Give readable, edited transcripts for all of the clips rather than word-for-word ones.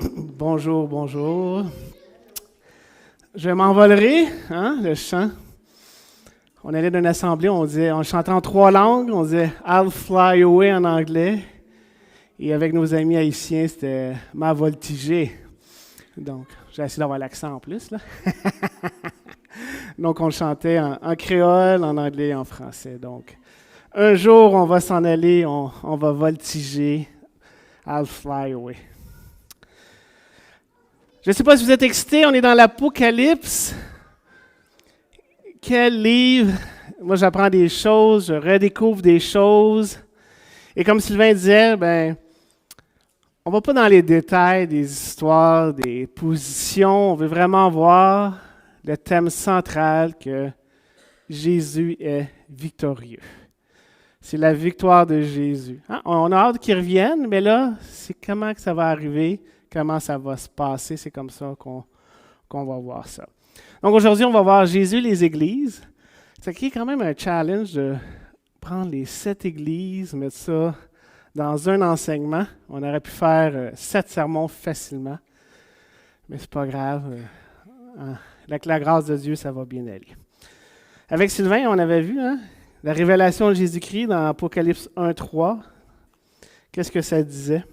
Bonjour, bonjour. Je m'envolerai, le chant. On allait d'une assemblée, on chantait en 3 langues, on disait I'll fly away en anglais. Et avec nos amis haïtiens, c'était ma voltiger. Donc, j'ai essayé d'avoir l'accent en plus, là. Donc, on le chantait en créole, en anglais et en français. Donc, un jour, on va s'en aller, on va voltiger. I'll fly away. Je ne sais pas si vous êtes excités, on est dans l'Apocalypse. Quel livre! Moi, j'apprends des choses, je redécouvre des choses. Et comme Sylvain disait, on ne va pas dans les détails des histoires, des positions. On veut vraiment voir le thème central que Jésus est victorieux. C'est la victoire de Jésus. On a hâte qu'il revienne, mais là, c'est comment que ça va arriver, comment ça va se passer. C'est comme ça qu'on va voir ça. Donc aujourd'hui, on va voir Jésus, les églises. Ça crée quand même un challenge de prendre les 7 églises, mettre ça dans un enseignement. On aurait pu faire 7 sermons facilement, mais c'est pas grave. Avec la grâce de Dieu, ça va bien aller. Avec Sylvain, on avait vu la révélation de Jésus-Christ dans Apocalypse 1.3. Qu'est-ce que ça disait?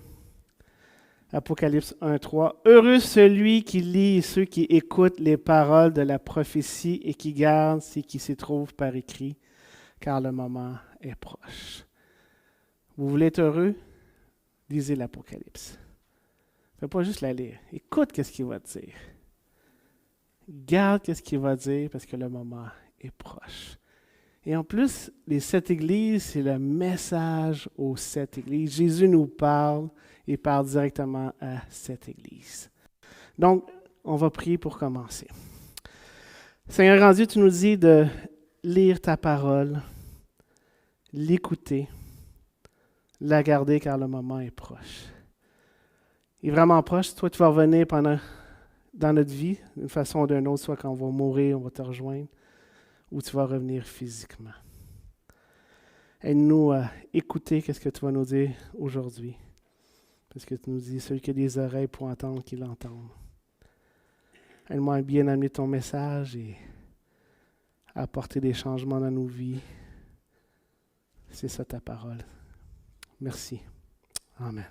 Apocalypse 1.3. « Heureux celui qui lit et ceux qui écoutent les paroles de la prophétie et qui gardent ce qui s'y trouve par écrit, car le moment est proche. » Vous voulez être heureux? Lisez l'Apocalypse. Ne faites pas juste la lire. Écoute ce qu'il va dire. Garde ce qu'il va dire parce que le moment est proche. Et en plus, les 7 églises, c'est le message aux 7 églises. Jésus nous parle et parle directement à cette église. Donc, on va prier pour commencer. Seigneur grand Dieu, tu nous dis de lire ta parole, l'écouter, la garder car le moment est proche. Il est vraiment proche. Toi, tu vas revenir dans notre vie, d'une façon ou d'une autre, soit quand on va mourir, on va te rejoindre, ou tu vas revenir physiquement. Aide-nous à écouter ce que tu vas nous dire aujourd'hui. Parce que tu nous dis, celui qui a des oreilles pour entendre, qu'il entende. Aide-moi à bien amener ton message et à apporter des changements dans nos vies. C'est ça ta parole. Merci. Amen.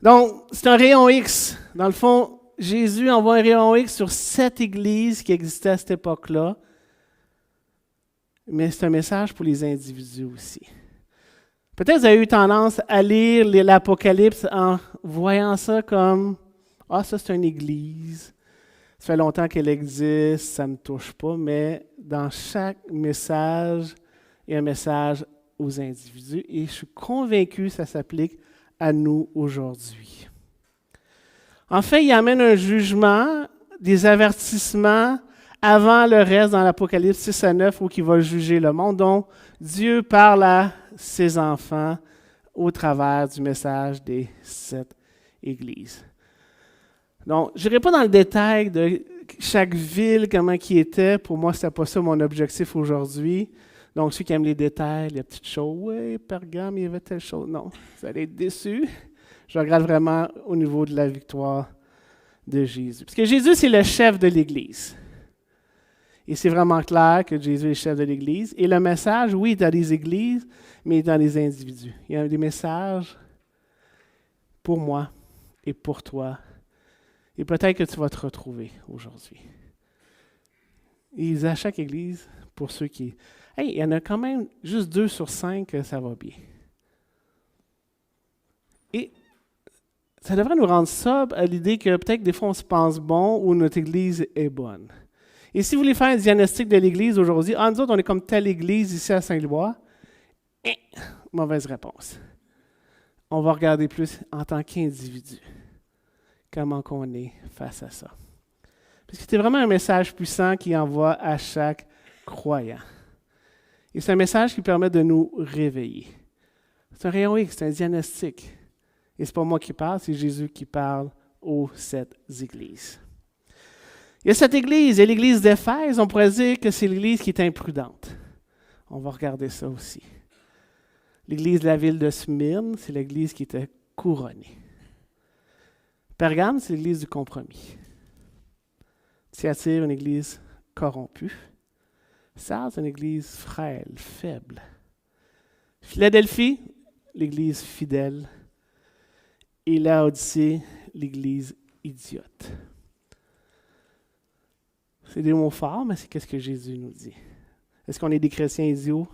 Donc, c'est un rayon X. Dans le fond, Jésus envoie un rayon X sur 7 églises qui existaient à cette époque-là. Mais c'est un message pour les individus aussi. Peut-être que vous avez eu tendance à lire l'Apocalypse en voyant ça comme « Ah, ça c'est une église, ça fait longtemps qu'elle existe, ça ne me touche pas », mais dans chaque message, il y a un message aux individus et je suis convaincu que ça s'applique à nous aujourd'hui. En fait, il amène un jugement, des avertissements avant le reste dans l'Apocalypse 6 à 9 où il va juger le monde. Donc, Dieu parle à ses enfants au travers du message des 7 églises. Donc, je n'irai pas dans le détail de chaque ville, comment qui était. Pour moi, ce n'était pas ça mon objectif aujourd'hui. Donc, ceux qui aiment les détails, les petites choses, oui, Pergame, il y avait telle chose. Non, vous allez être déçus. Je regarde vraiment au niveau de la victoire de Jésus. Parce que Jésus, c'est le chef de l'Église. Et c'est vraiment clair que Jésus est le chef de l'Église. Et le message, oui, dans les églises, mais dans les individus. Il y a des messages pour moi et pour toi. Et peut-être que tu vas te retrouver aujourd'hui. Et à chaque église, pour ceux qui... Hey, il y en a quand même juste 2 sur 5 que ça va bien. Et ça devrait nous rendre sobre à l'idée que peut-être que des fois on se pense bon ou notre église est bonne. Et si vous voulez faire un diagnostic de l'Église aujourd'hui, nous autres, on est comme telle Église ici à Saint-Louis, mauvaise réponse. On va regarder plus en tant qu'individu, comment on est face à ça. Parce que c'est vraiment un message puissant qui envoie à chaque croyant. Et c'est un message qui permet de nous réveiller. C'est un rayon X, c'est un diagnostic. Et ce n'est pas moi qui parle, c'est Jésus qui parle aux 7 églises. Il y a cette église, il y a l'église d'Éphèse, on pourrait dire que c'est l'église qui est imprudente. On va regarder ça aussi. L'église de la ville de Smyrne, c'est l'église qui était couronnée. Pergame, c'est l'église du compromis. Thyatire, une église corrompue. Sardes, c'est une église frêle, faible. Philadelphie, l'église fidèle. Et Laodicée, l'église idiote. C'est des mots forts, mais c'est qu'est-ce que Jésus nous dit. Est-ce qu'on est des chrétiens idiots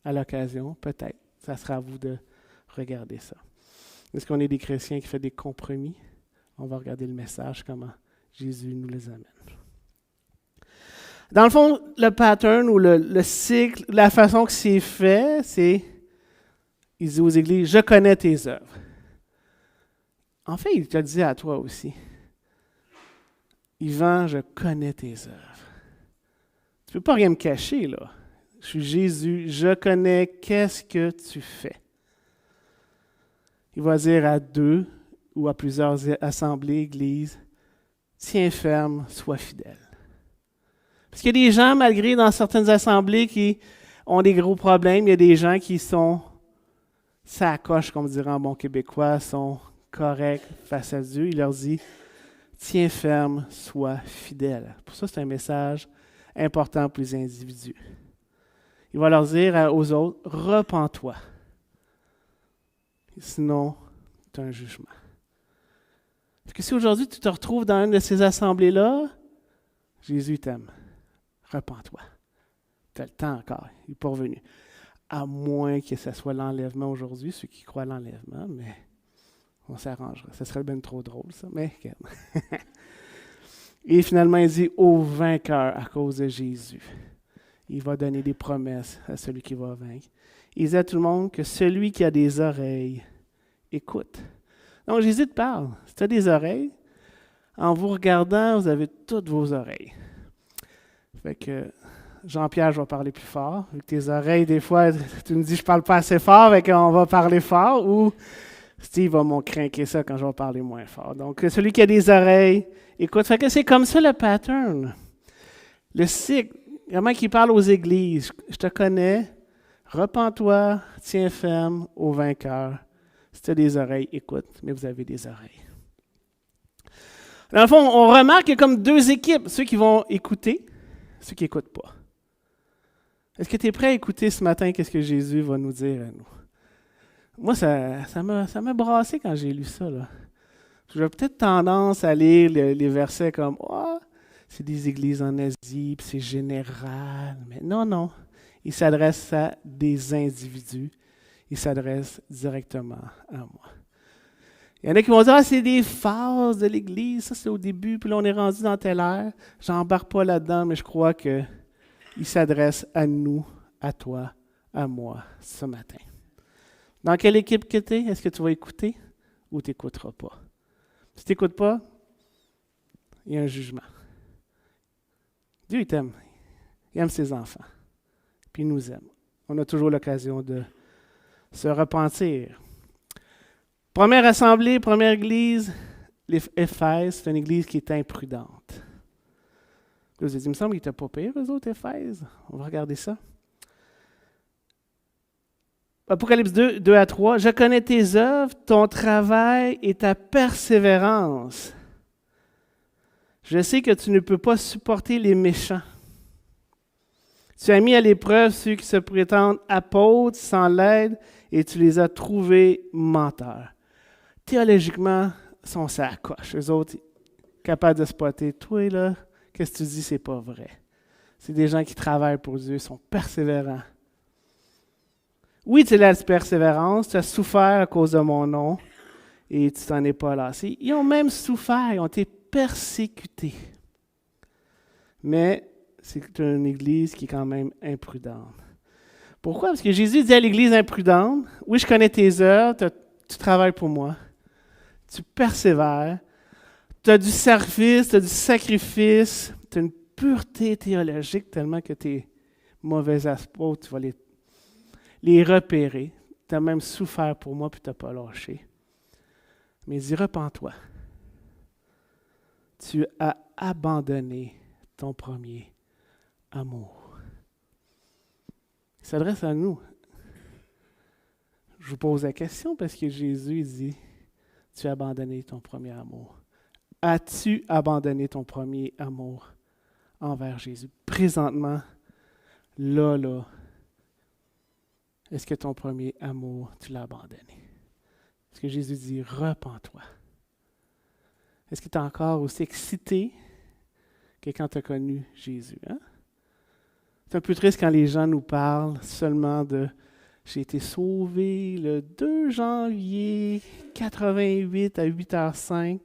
à l'occasion? Peut-être. Ça sera à vous de regarder ça. Est-ce qu'on est des chrétiens qui font des compromis? On va regarder le message, comment Jésus nous les amène. Dans le fond, le pattern ou le cycle, la façon que c'est fait, c'est, il dit aux églises, je connais tes œuvres. En fait, il te le dit à toi aussi. Yvan, je connais tes œuvres. Tu ne peux pas rien me cacher, là. Je suis Jésus, je connais qu'est-ce que tu fais. Il va dire à 2 ou à plusieurs assemblées, églises, tiens ferme, sois fidèle. Parce qu'il y a des gens, malgré dans certaines assemblées, qui ont des gros problèmes, il y a des gens qui sont sacoches, comme dirait en bon québécois, sont corrects face à Dieu. Il leur dit, tiens ferme, sois fidèle. Pour ça, c'est un message important pour les individus. Il va leur dire aux autres, repens-toi. Sinon, tu as un jugement. Parce que si aujourd'hui tu te retrouves dans une de ces assemblées-là, Jésus t'aime. Repens-toi. Tu as le temps encore. Il n'est pas revenu. À moins que ce soit l'enlèvement aujourd'hui, ceux qui croient à l'enlèvement, mais on s'arrangera. Ce serait bien trop drôle, ça, mais Et finalement, il dit au vainqueur à cause de Jésus. Il va donner des promesses à celui qui va vaincre. Il dit à tout le monde que celui qui a des oreilles, écoute. Donc Jésus te parle. Si tu as des oreilles, en vous regardant, vous avez toutes vos oreilles. Fait que Jean-Pierre, je vais parler plus fort. Vu que tes oreilles, des fois, tu me dis je parle pas assez fort, fait qu'on va parler fort, ou Steve va m'en craquer ça quand je vais parler moins fort. Donc, celui qui a des oreilles, écoute. Fait que c'est comme ça le pattern. Le cycle, vraiment qui parle aux églises. Je te connais, repens-toi, tiens ferme au vainqueur. Si tu as des oreilles, écoute, mais vous avez des oreilles. Dans le fond, on remarque qu'il y a comme 2 équipes, ceux qui vont écouter, ceux qui n'écoutent pas. Est-ce que tu es prêt à écouter ce matin qu'est-ce que Jésus va nous dire à nous? Moi, ça m'a brassé quand j'ai lu ça, là. J'avais peut-être tendance à lire les versets comme « Oh, c'est des églises en Asie, puis c'est général. » Mais non. Il s'adresse à des individus. Il s'adresse directement à moi. Il y en a qui vont dire « Ah, c'est des phases de l'Église, ça c'est au début, puis là on est rendu dans telle ère. » J'embarque pas là-dedans, mais je crois qu'il s'adresse à nous, à toi, à moi, ce matin. Dans quelle équipe que tu es? Est-ce que tu vas écouter ou tu n'écouteras pas? Si tu n'écoutes pas, il y a un jugement. Dieu, il t'aime. Il aime ses enfants. Puis il nous aime. On a toujours l'occasion de se repentir. Première assemblée, première église, l'Éphèse, c'est une église qui est imprudente. Là, vous avez dit, il me semble qu'ils n'étaient pas pires, eux autres, Éphèse. On va regarder ça. Apocalypse 2, 2 à 3. « Je connais tes œuvres, ton travail et ta persévérance. Je sais que tu ne peux pas supporter les méchants. Tu as mis à l'épreuve ceux qui se prétendent apôtres sans l'aide et tu les as trouvés menteurs. » Théologiquement, ils sont ça à coche. Eux autres, capables de spotter. Toi, là, qu'est-ce que tu dis, c'est pas vrai. C'est des gens qui travaillent pour Dieu, sont persévérants. Oui, tu as la persévérance, tu as souffert à cause de mon nom et tu t'en es pas lassé. Ils ont même souffert, ils ont été persécutés. Mais c'est une église qui est quand même imprudente. Pourquoi? Parce que Jésus dit à l'église imprudente, oui, je connais tes œuvres, tu travailles pour moi, tu persévères, tu as du service, tu as du sacrifice, tu as une pureté théologique tellement que tes mauvais apôtres, tu vas les repérer. Tu as même souffert pour moi puis tu n'as pas lâché. Mais dis, repens-toi. Tu as abandonné ton premier amour. Il s'adresse à nous. Je vous pose la question parce que Jésus dit, as abandonné ton premier amour? As-tu abandonné ton premier amour envers Jésus? Présentement, là, est-ce que ton premier amour, tu l'as abandonné? Est-ce que Jésus dit, repens-toi? Est-ce que tu es encore aussi excité que quand tu as connu Jésus? Hein? C'est un peu triste quand les gens nous parlent seulement de « J'ai été sauvé le 2 janvier 88 à 8h05,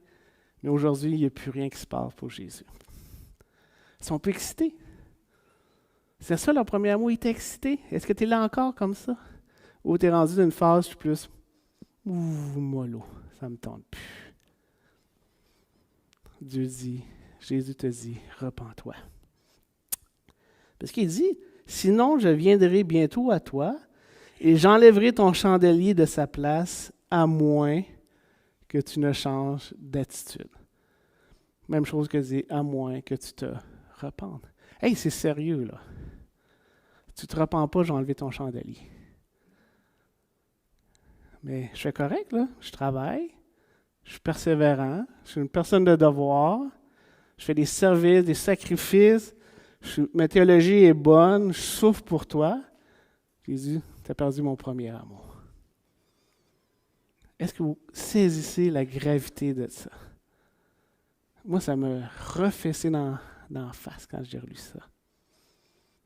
mais aujourd'hui, il n'y a plus rien qui se passe pour Jésus. » Ils sont un peu excités. C'est ça leur premier amour, il était excité. Est-ce que tu es là encore comme ça? Ou tu es rendu d'une phase, je suis plus « Ouh, mollo, ça ne me tente plus. » Dieu dit, Jésus te dit, repens-toi. Parce qu'il dit, sinon je viendrai bientôt à toi et j'enlèverai ton chandelier de sa place à moins que tu ne changes d'attitude. Même chose que dit, à moins que tu te repentes. Hey, c'est sérieux là. Tu ne te repens pas, j'ai enlevé ton chandelier. Mais je fais correct là, je travaille. Je suis persévérant, je suis une personne de devoir, je fais des services, des sacrifices, ma théologie est bonne, je souffre pour toi. Jésus, tu as perdu mon premier amour. Est-ce que vous saisissez la gravité de ça? Moi, ça m'a refessé dans la face quand j'ai relu ça.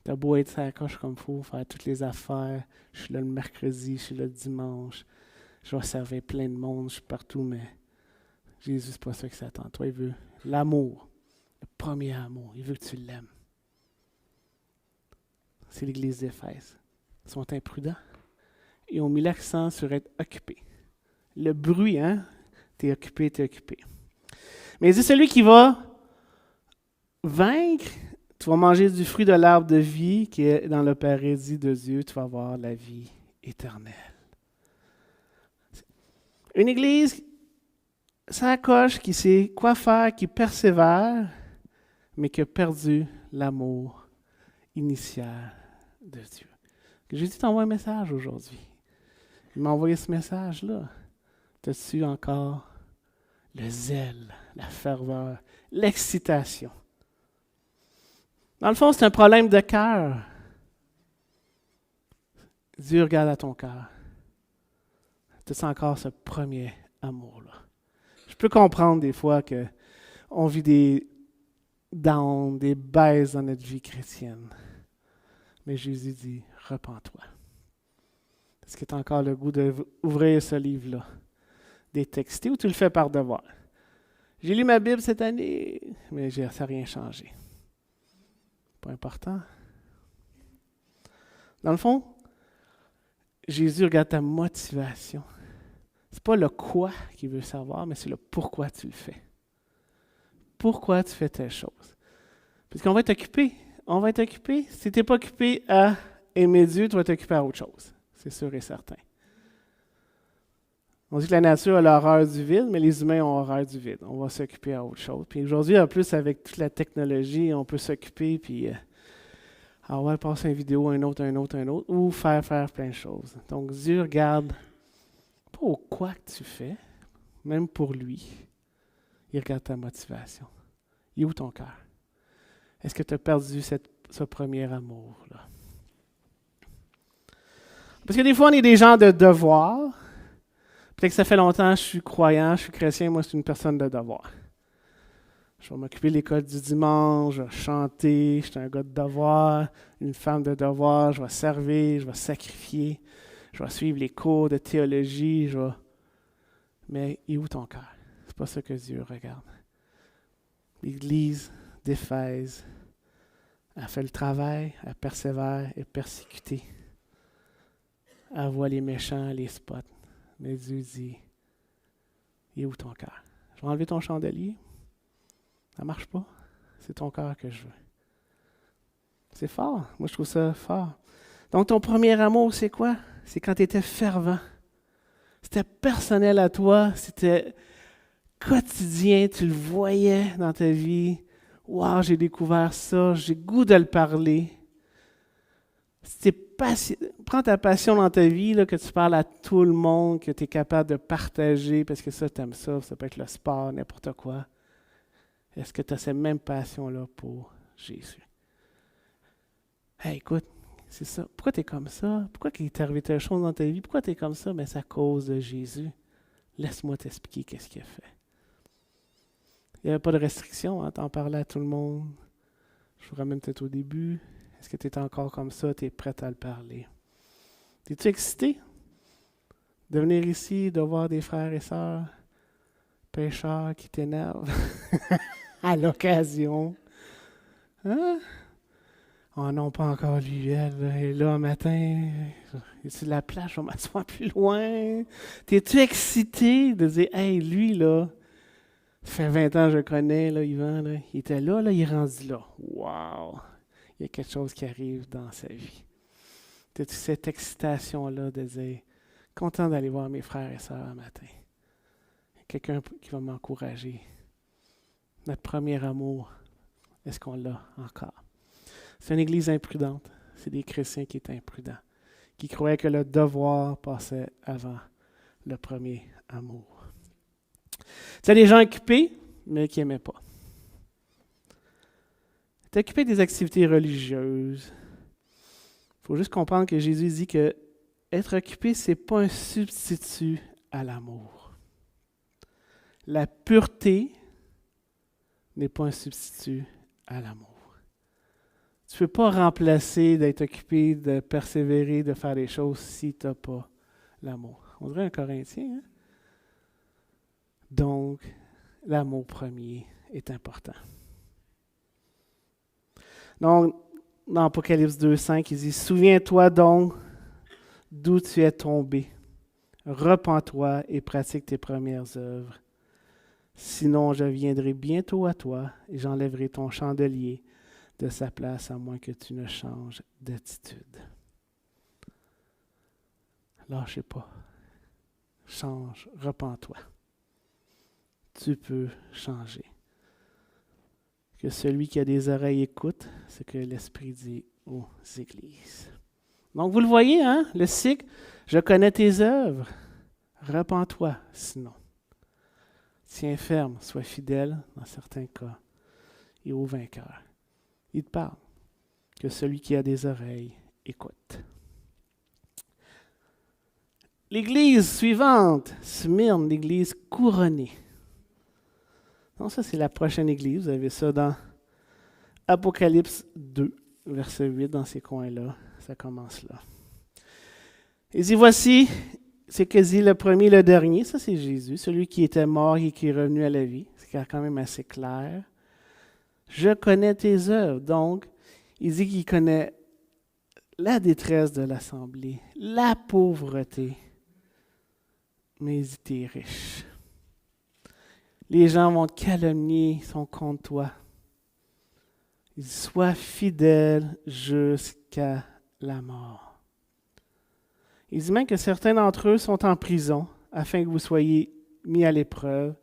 Tu as beau être sur la coche comme il faut, faire toutes les affaires, je suis là le mercredi, je suis là le dimanche, je vais servir plein de monde, je suis partout, mais Jésus, c'est pas ça qu'il s'attend. Toi, il veut l'amour, le premier amour. Il veut que tu l'aimes. C'est l'Église d'Éphèse. Ils sont imprudents. Ils ont mis l'accent sur être occupés. Le bruit, hein? T'es occupé. Mais il dit, celui qui va vaincre, tu vas manger du fruit de l'arbre de vie qui est dans le paradis de Dieu, tu vas avoir la vie éternelle. Une Église sacoche, qui sait quoi faire, qui persévère, mais qui a perdu l'amour initial de Dieu. Jésus t'envoie un message aujourd'hui. Il m'a envoyé ce message-là. As-tu encore le zèle, la ferveur, l'excitation? Dans le fond, c'est un problème de cœur. Dieu regarde à ton cœur. As-tu encore ce premier amour-là? Je peux comprendre des fois qu'on vit des downs, des baisses dans notre vie chrétienne. Mais Jésus dit, repens-toi. Est-ce que tu as encore le goût d'ouvrir ce livre-là, des textes, ou tu le fais par devoir? J'ai lu ma Bible cette année, mais ça n'a rien changé. Pas important. Dans le fond, Jésus regarde ta motivation. Ce n'est pas le quoi qu'il veut savoir, mais c'est le pourquoi tu le fais. Pourquoi tu fais telle chose. Parce qu'on va être occupé. On va être occupé. Si tu n'es pas occupé à aimer Dieu, tu vas t'occuper à autre chose. C'est sûr et certain. On dit que la nature a l'horreur du vide, mais les humains ont horreur du vide. On va s'occuper à autre chose. Puis aujourd'hui, en plus, avec toute la technologie, on peut s'occuper, puis on va passer une vidéo, un autre, ou faire plein de choses. Donc Dieu regarde pas au quoi que tu fais, même pour lui. Il regarde ta motivation. Il est où ton cœur? Est-ce que tu as perdu ce premier amour-là? Parce que des fois, on est des gens de devoir. Peut-être que ça fait longtemps que je suis croyant, je suis chrétien, moi, c'est une personne de devoir. Je vais m'occuper de l'école du dimanche, je vais chanter, je suis un gars de devoir, une femme de devoir, je vais servir, je vais sacrifier, je vais suivre les cours de théologie, Mais il est où ton cœur? C'est pas ça que Dieu regarde. L'Église d'Éphèse a fait le travail, elle persévère, elle est persécutée. Elle voit les méchants, les spots. Mais Dieu dit, il est où ton cœur? Je vais enlever ton chandelier. Ça ne marche pas. C'est ton cœur que je veux. C'est fort. Moi, je trouve ça fort. Donc, ton premier amour, c'est quoi? C'est quand tu étais fervent. C'était personnel à toi. C'était quotidien. Tu le voyais dans ta vie. Wow, j'ai découvert ça. J'ai le goût de le parler. C'était prends ta passion dans ta vie, là, que tu parles à tout le monde, que tu es capable de partager, parce que ça, tu aimes ça, ça peut être le sport, n'importe quoi. Est-ce que tu as cette même passion-là pour Jésus? Hey, écoute, c'est ça. Pourquoi tu es comme ça? Pourquoi il t'est arrivé telle chose dans ta vie? Pourquoi tu es comme ça? Mais c'est à cause de Jésus. Laisse-moi t'expliquer qu'est-ce qu'il a fait. Il n'y avait pas de restriction, hein, t'en parlais à tout le monde. Je vous ramène peut-être au début. Est-ce que tu es encore comme ça? Tu es prêt à le parler? Es-tu excité de venir ici, de voir des frères et sœurs pécheurs qui t'énervent à l'occasion? Hein? Oh non, pas encore lui, elle. Et là, un matin, c'est de la plage, je vais m'asseoir plus loin. T'es-tu excité de dire, hey, lui, là, ça fait 20 ans que je le connais, là, Yvan, là, il était là, il est rendu là. Wow! Il y a quelque chose qui arrive dans sa vie. T'as-tu cette excitation-là de dire, content d'aller voir mes frères et sœurs un matin? Quelqu'un qui va m'encourager. Notre premier amour, est-ce qu'on l'a encore? C'est une église imprudente. C'est des chrétiens qui étaient imprudents, qui croyaient que le devoir passait avant le premier amour. C'est des gens occupés, mais qui n'aimaient pas. Tu es occupé des activités religieuses. Il faut juste comprendre que Jésus dit que être occupé, ce n'est pas un substitut à l'amour. La pureté n'est pas un substitut à l'amour. Tu ne peux pas remplacer d'être occupé, de persévérer, de faire des choses si tu n'as pas l'amour. On dirait un Corinthien, hein? Donc, l'amour premier est important. Donc, dans Apocalypse 2,5, il dit « Souviens-toi donc d'où tu es tombé. Repens-toi et pratique tes premières œuvres. Sinon, je viendrai bientôt à toi et j'enlèverai ton chandelier de sa place à moins que tu ne changes d'attitude. » Lâchez pas. Change, repens-toi. Tu peux changer. Que celui qui a des oreilles écoute ce que l'Esprit dit aux églises. Donc, vous le voyez, hein? Le cycle, je connais tes œuvres. Repens-toi, sinon. Tiens ferme, sois fidèle dans certains cas et au vainqueur. Il te parle. Que celui qui a des oreilles écoute. L'église suivante, Smyrne, l'église couronnée. Donc ça, c'est la prochaine église. Vous avez ça dans Apocalypse 2, verset 8, dans ces coins-là. Ça commence là. Il dit, voici, c'est que dit le premier, le dernier. Ça, c'est Jésus, celui qui était mort et qui est revenu à la vie. C'est quand même assez clair. Je connais tes œuvres. Donc, il dit qu'il connaît la détresse de l'assemblée, la pauvreté, mais il dit, t'es riche. Les gens vont te calomnier, ils sont contre toi. Il dit, sois fidèle jusqu'à la mort. Il dit même que certains d'entre eux sont en prison afin que vous soyez mis à l'épreuve.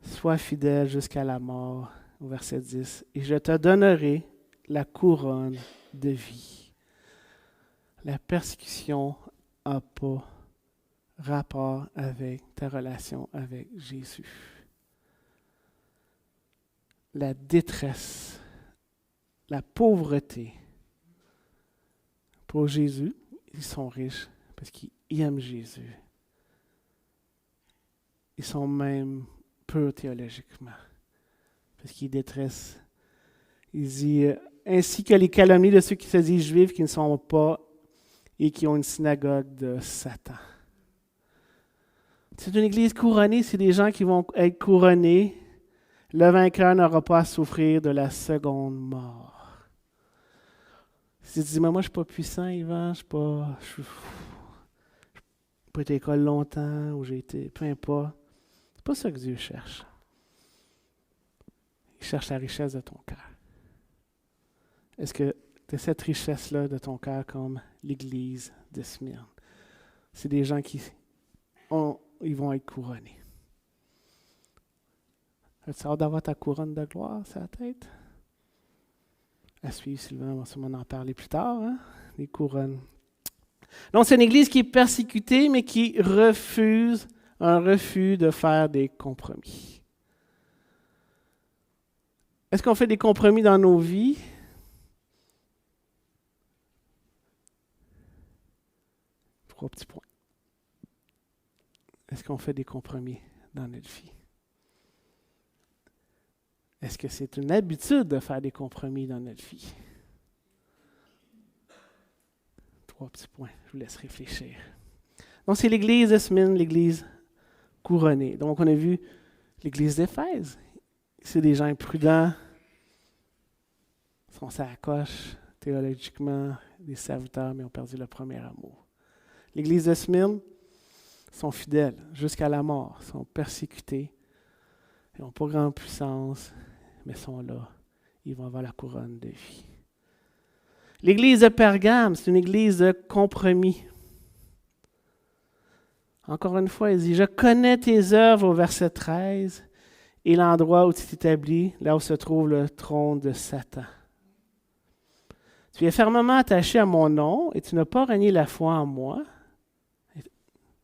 Sois fidèle jusqu'à la mort, au verset 10, et je te donnerai la couronne de vie. La persécution n'a pas rapport avec ta relation avec Jésus. La détresse, la pauvreté. Pour Jésus, ils sont riches parce qu'ils aiment Jésus. Ils sont même purs théologiquement parce qu'ils détressent. Il dit, ainsi que les calomnies de ceux qui se disent juifs qui ne sont pas et qui ont une synagogue de Satan. C'est une église couronnée, c'est des gens qui vont être couronnés. Le vainqueur n'aura pas à souffrir de la seconde mort. Si tu dis, mais moi je ne suis pas puissant, Yvan, je n'ai pas été à l'école longtemps, ou j'ai été, peu importe. C'est pas ça que Dieu cherche. Il cherche la richesse de ton cœur. Est-ce que tu as cette richesse-là de ton cœur comme l'église de Smyrne? C'est des gens qui ils vont être couronnés. As-tu hâte d'avoir ta couronne de gloire sur la tête? À suivre, Sylvain, on va sûrement en parler plus tard. Hein? des couronnes. Donc, c'est une Église qui est persécutée, mais qui refuse, un refus de faire des compromis. Est-ce qu'on fait des compromis dans nos vies? Trois petits points. Est-ce qu'on fait des compromis dans notre vie? Est-ce que c'est une habitude de faire des compromis dans notre vie? Trois petits points, je vous laisse réfléchir. Donc, c'est l'Église de Smyrne, l'Église couronnée. Donc, on a vu l'Église d'Éphèse. C'est des gens imprudents, sont sur la coche, théologiquement, des serviteurs, mais ont perdu le premier amour. L'Église de Smyrne sont fidèles jusqu'à la mort, sont persécutés, ils n'ont pas grande puissance, mais sont là. Ils vont avoir la couronne de vie. L'Église de Pergame, c'est une église de compromis. Encore une fois, il dit, « Je connais tes œuvres » au verset 13, et l'endroit où tu t'établis, là où se trouve le trône de Satan. Tu es fermement attaché à mon nom et tu n'as pas renié la foi en moi.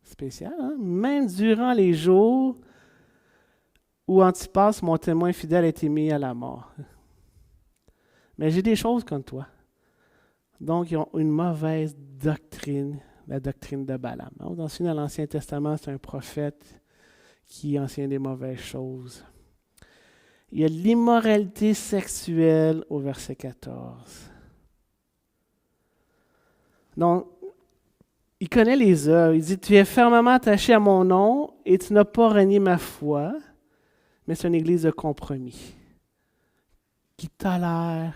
Spécial, hein? Même durant les jours où Antipas, mon témoin fidèle, a été mis à la mort. Mais j'ai des choses comme toi. Donc, ils ont une mauvaise doctrine, la doctrine de Balaam. Dans l'Ancien Testament, c'est un prophète qui enseigne des mauvaises choses. Il y a l'immoralité sexuelle au verset 14. Donc, il connaît les œuvres. Il dit, « Tu es fermement attaché à mon nom et tu n'as pas renié ma foi. » Mais c'est une église de compromis qui tolère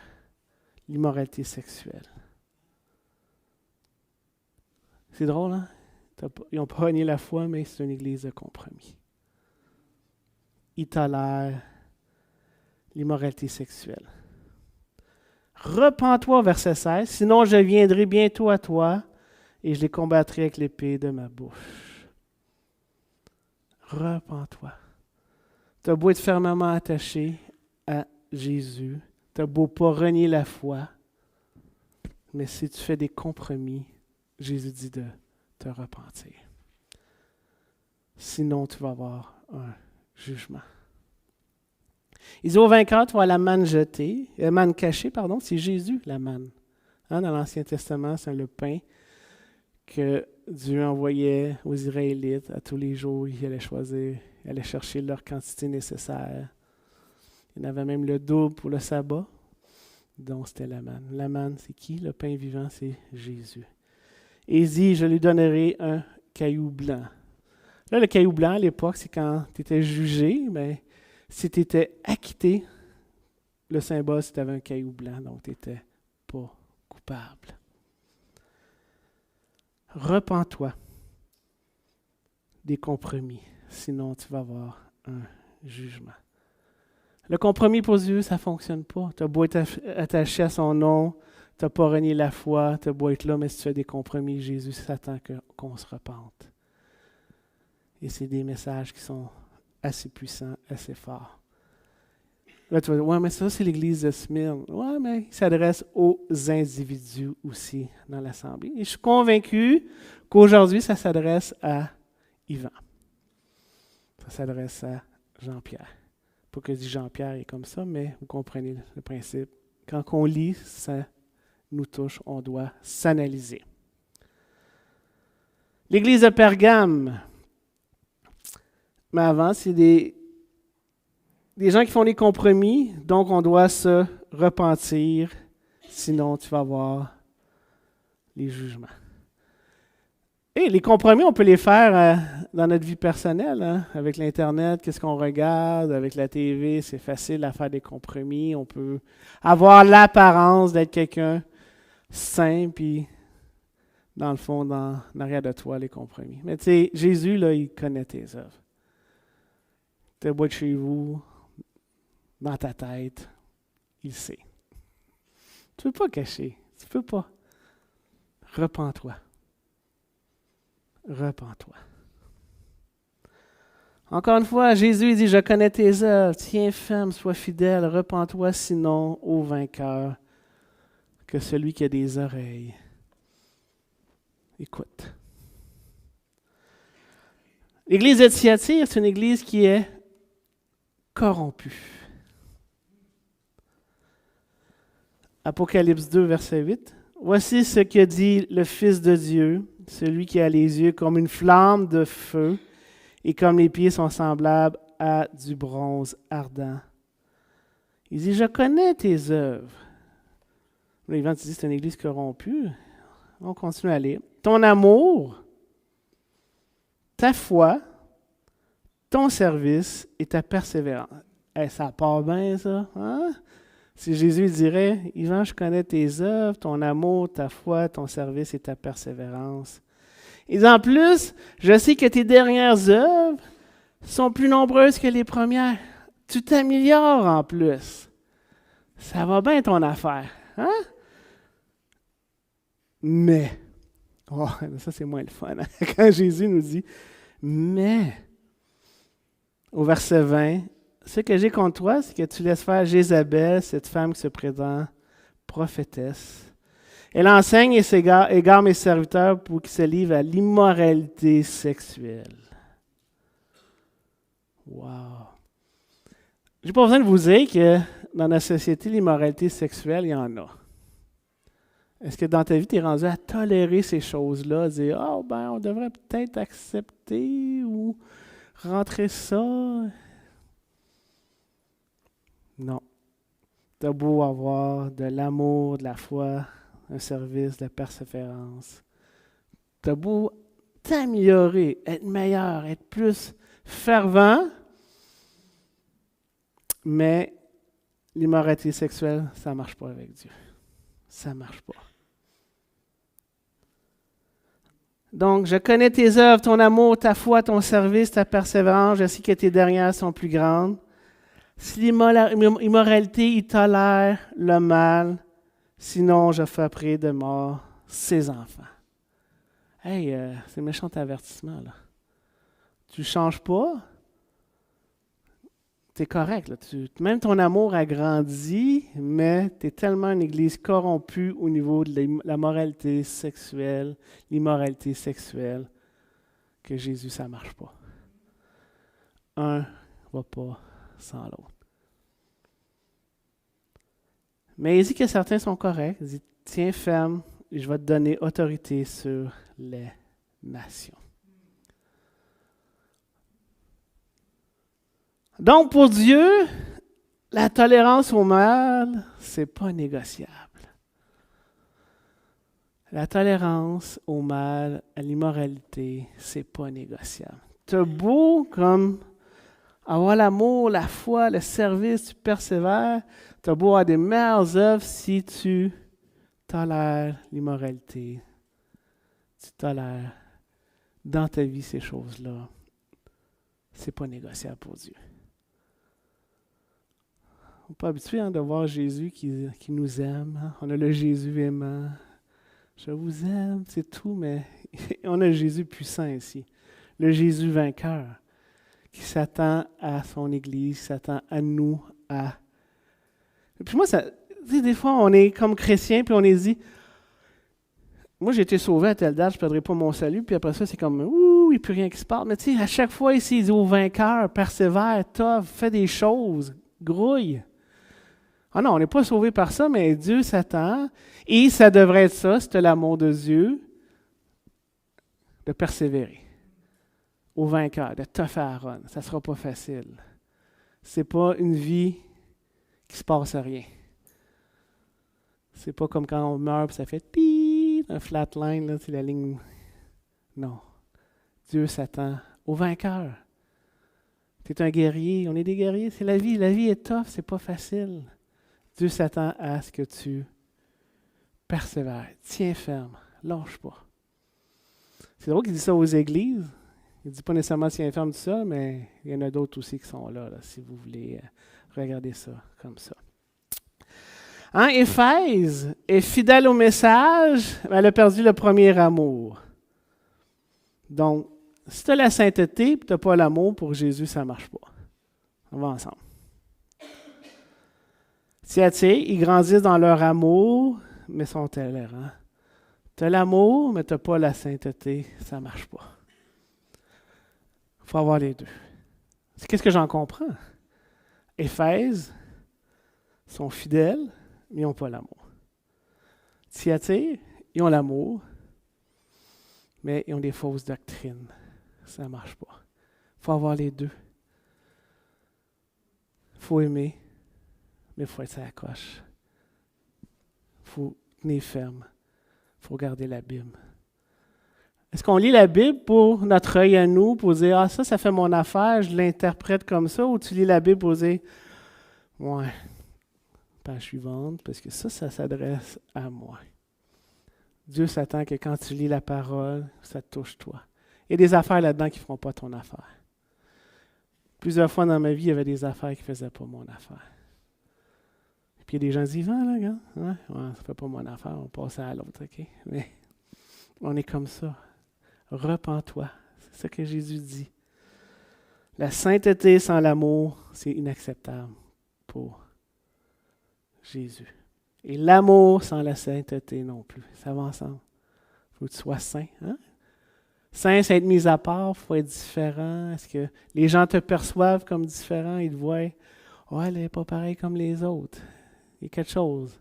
l'immoralité sexuelle. C'est drôle, hein? Ils n'ont pas renié la foi, mais c'est une église de compromis. Ils tolèrent l'immoralité sexuelle. Repens-toi, verset 16, sinon je viendrai bientôt à toi et je les combattrai avec l'épée de ma bouche. Repens-toi. Tu as beau être fermement attaché à Jésus, tu as beau pas renier la foi, mais si tu fais des compromis, Jésus dit de te repentir. Sinon, tu vas avoir un jugement. Il dit au vainqueur, tu vas la manne jetée, la manne cachée, pardon, c'est Jésus la manne. Dans l'Ancien Testament, c'est le pain que Dieu envoyait aux Israélites à tous les jours. Il allait choisir, il allait chercher leur quantité nécessaire. Il y en avait même le double pour le sabbat. Donc, c'était la manne. La manne, c'est qui? Le pain vivant, c'est Jésus. Et il dit, je lui donnerai un caillou blanc. Là, le caillou blanc, à l'époque, c'est quand tu étais jugé, mais si tu étais acquitté, le symbole, c'est que tu avais un caillou blanc, donc tu n'étais pas coupable. Repens-toi des compromis, sinon tu vas avoir un jugement. Le compromis pour Dieu, ça ne fonctionne pas. Tu as beau être attaché à son nom, tu n'as pas renié la foi, tu as beau être là, mais si tu fais des compromis, Jésus s'attend qu'on se repente. Et c'est des messages qui sont assez puissants, assez forts. Là, tu vas dire, ouais, mais ça, c'est l'Église de Smyrne. Ouais, mais il s'adresse aux individus aussi dans l'Assemblée. Et je suis convaincu qu'aujourd'hui, ça s'adresse à Yvan. Ça s'adresse à Jean-Pierre. Pas que je dis Jean-Pierre est comme ça, mais vous comprenez le principe. Quand on lit, ça nous touche, on doit s'analyser. L'Église de Pergame. Mais avant, c'est des gens qui font des compromis, donc on doit se repentir, sinon tu vas avoir les jugements. Et les compromis, on peut les faire dans notre vie personnelle, hein, avec l'Internet, qu'est-ce qu'on regarde, avec la TV, c'est facile à faire des compromis. On peut avoir l'apparence d'être quelqu'un saint, puis dans le fond, en arrière de toi, les compromis. Mais tu sais, Jésus, là, il connaît tes œuvres. Tu es beau de chez vous, dans ta tête, il sait. Tu ne peux pas cacher, tu ne peux pas. Repens-toi. Repens-toi. Encore une fois, Jésus dit, je connais tes œuvres, tiens ferme, sois fidèle, repens-toi sinon, ô vainqueur, que celui qui a des oreilles Écoute. L'église de Thyatire, c'est une église qui est corrompue. Apocalypse 2, verset 8. Voici ce que dit le Fils de Dieu, celui qui a les yeux comme une flamme de feu et comme les pieds sont semblables à du bronze ardent. Il dit, je connais tes œuvres. Là, Yvan, tu dis, c'est une église corrompue. On continue à lire. Ton amour, ta foi, ton service et ta persévérance. Hey, ça part bien, ça. Hein? Si Jésus dirait, Yvan, je connais tes œuvres, ton amour, ta foi, ton service et ta persévérance. Et en plus, je sais que tes dernières œuvres sont plus nombreuses que les premières. Tu t'améliores en plus. Ça va bien ton affaire. Hein? Mais, oh, ça c'est moins le fun. Quand Jésus nous dit, mais, au verset 20, ce que j'ai contre toi, c'est que tu laisses faire Jézabel, cette femme qui se prétend prophétesse. Elle enseigne et égare mes serviteurs pour qu'ils se livrent à l'immoralité sexuelle. Wow! Je n'ai pas besoin de vous dire que dans la société, l'immoralité sexuelle, il y en a. Est-ce que dans ta vie, tu es rendu à tolérer ces choses-là, dire « Ah, ben, on devrait peut-être accepter ou rentrer ça? » Non. Tu as beau avoir de l'amour, de la foi, un service, de la persévérance. Tu as beau t'améliorer, être meilleur, être plus fervent, mais l'immoralité sexuelle, ça ne marche pas avec Dieu. Ça ne marche pas. Donc, je connais tes œuvres, ton amour, ta foi, ton service, ta persévérance. Je sais que tes dernières sont plus grandes. Si l'immoralité, il tolère le mal, sinon je frapperai de mort ses enfants. Hey, c'est un méchant avertissement, là. Tu ne changes pas, tu es correct. Là. Même ton amour a grandi, mais tu es tellement une église corrompue au niveau de la moralité sexuelle, l'immoralité sexuelle, que Jésus, ça ne marche pas. Un ne va pas sans l'autre. Mais il dit que certains sont corrects. Il dit, tiens ferme, et je vais te donner autorité sur les nations. Donc, pour Dieu, la tolérance au mal, c'est pas négociable. La tolérance au mal, à l'immoralité, c'est pas négociable. Tu as beau comme avoir l'amour, la foi, le service, tu persévères, tu as beau avoir des meilleures œuvres si tu tolères l'immoralité, tu tolères dans ta vie ces choses-là. C'est pas négociable pour Dieu. On n'est pas habitué de voir Jésus qui nous aime. Hein? On a le Jésus aimant. Je vous aime, c'est tout, mais on a le Jésus puissant ici. Le Jésus vainqueur qui s'attend à son Église, qui s'attend à nous. Et puis moi, des fois, on est comme chrétien, puis on est dit, moi j'ai été sauvé à telle date, je ne perdrai pas mon salut, puis après ça, c'est comme, ouh, il n'y a plus rien qui se passe. Mais tu sais, à chaque fois ici, il dit au vainqueur, persévère, t'offre, fais des choses, grouille. Ah non, on n'est pas sauvé par ça, mais Dieu s'attend. Et ça devrait être ça, c'est l'amour de Dieu, de persévérer. Au vainqueur, de te faire Aaron. Ça ne sera pas facile. Ce n'est pas une vie qui ne se passe rien. C'est pas comme quand on meurt et ça fait pii, un flat line, là, c'est la ligne. Non. Dieu s'attend au vainqueur. Tu es un guerrier, on est des guerriers, c'est la vie. La vie est tough, c'est pas facile. Dieu s'attend à ce que tu persévères. Tiens ferme. Lâche pas. C'est drôle qu'il dit ça aux églises. Il ne dit pas nécessairement tiens ferme tout ça, mais il y en a d'autres aussi qui sont là si vous voulez regarder ça comme ça. Hein, Éphèse est fidèle au message, mais elle a perdu le premier amour. Donc, si tu as la sainteté et tu n'as pas l'amour pour Jésus, ça ne marche pas. On va ensemble. Thyatire, ils grandissent dans leur amour, mais sont tolérants. Tu as l'amour, mais tu n'as pas la sainteté, ça ne marche pas. Il faut avoir les deux. Qu'est-ce que j'en comprends? Éphèse sont fidèles, mais ils n'ont pas l'amour. Thyatire, ils ont l'amour, mais ils ont des fausses doctrines. Ça ne marche pas. Il faut avoir les deux. Il faut aimer, mais il faut être sur la coche. Il faut tenir ferme. Il faut regarder la Bible. Est-ce qu'on lit la Bible pour notre œil à nous, pour dire « Ah, ça fait mon affaire, je l'interprète comme ça » ou tu lis la Bible pour dire « Ouais, page suivante, parce que ça s'adresse à moi. » Dieu s'attend que quand tu lis la parole, ça te touche toi. Il y a des affaires là-dedans qui ne feront pas ton affaire. Plusieurs fois dans ma vie, il y avait des affaires qui ne faisaient pas mon affaire. Et puis il y a des gens qui disent, là, regarde, ouais, ça ne fait pas mon affaire, on passe à l'autre, OK? Mais on est comme ça. Repens-toi. C'est ça que Jésus dit. La sainteté sans l'amour, c'est inacceptable pour Jésus. Et l'amour sans la sainteté non plus. Ça va ensemble. Il faut que tu sois saint. Hein? Saint, c'est être mis à part, il faut être différent. Est-ce que les gens te perçoivent comme différent? Ils te voient, oh, elle n'est pas pareille comme les autres. Il y a quelque chose.